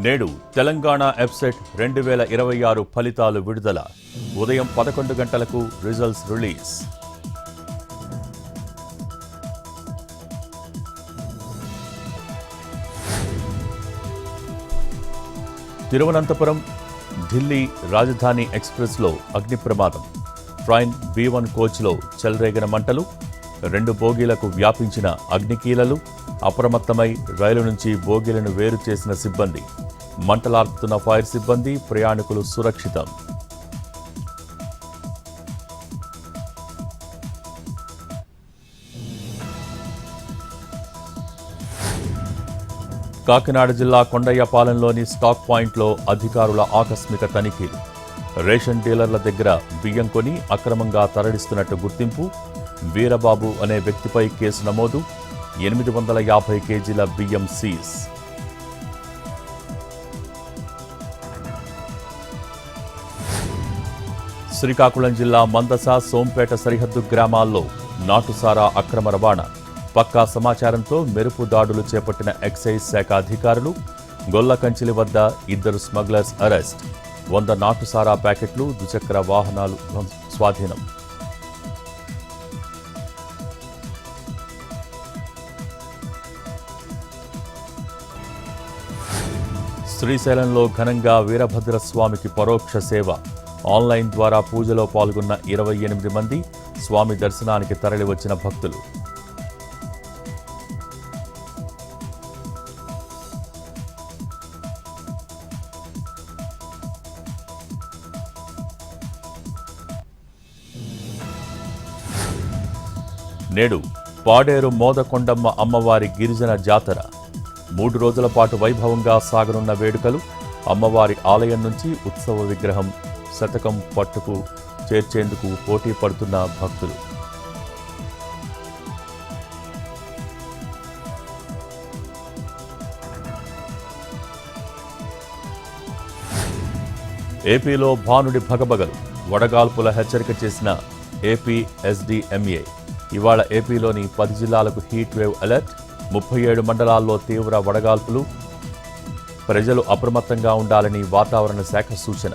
నేడు తెలంగాణ ఎఫ్సెట్ 2026 ఫలితాలు విడుదల. ఉదయం 11 గంటలకు రిజల్ట్స్ రిలీజ్. తిరువనంతపురం ఢిల్లీ రాజధాని ఎక్స్ప్రెస్లో అగ్ని ప్రమాదం. ట్రైన్ B1 కోచ్లో చెలరేగిన మంటలు. 2 బోగీలకు వ్యాపించిన అగ్నికీలలు. అప్రమత్తమై రైలు నుంచి బోగీలను వేరు చేసిన సిబ్బంది. మంటలార్పుతున్న ఫైర్ సిబ్బంది, ప్రయాణికులు సురక్షితం. కాకినాడ జిల్లా కొండయ్యపాలెంలోని స్టాక్ పాయింట్లో అధికారుల ఆకస్మిక తనిఖీలు. రేషన్ డీలర్ల దగ్గర బియ్యం కొని అక్రమంగా తరలిస్తున్నట్టు గుర్తింపు. వీరబాబు అనే వ్యక్తిపై కేసు నమోదు. 850 కేజీల బియ్యం సీజ్. శ్రీకాకుళం జిల్లా మందస, సోంపేట సరిహద్దు గ్రామాల్లో నాటుసారా అక్రమ రవాణా. పక్కా సమాచారంతో మెరుపు దాడులు చేపట్టిన ఎక్సైజ్ శాఖ అధికారులు. గొల్లకంచిలి వద్ద 2 స్మగ్లర్స్ అరెస్ట్. 100 నాటుసారా ప్యాకెట్లు, ద్విచక్ర వాహనాలు స్వాధీనం. శ్రీశైలంలో ఘనంగా వీరభద్రస్వామికి పరోక్ష సేవ. ఆన్లైన్ ద్వారా పూజలో పాల్గొన్న 28 మంది. స్వామి దర్శనానికి తరలివచ్చిన భక్తులు. నేడు పాడేరు మోదకొండమ్మ అమ్మవారి గిరిజన జాతర. 3 రోజుల పాటు వైభవంగా సాగనున్న వేడుకలు. అమ్మవారి ఆలయం నుంచి ఉత్సవ విగ్రహం శతకం పట్టుకు చేర్చేందుకు పోటీ పడుతున్న భక్తులు. ఏపీలో భానుడి భగభగలు. వడగాల్పుల హెచ్చరిక చేసిన ఏపీ ఎస్డీఎంఏ. ఇవాళ ఏపీలోని 10 జిల్లాలకు హీట్ వేవ్ అలర్ట్. 37 మండలాల్లో తీవ్ర వడగాల్పులు. ప్రజలు అప్రమత్తంగా ఉండాలని వాతావరణ శాఖ సూచన.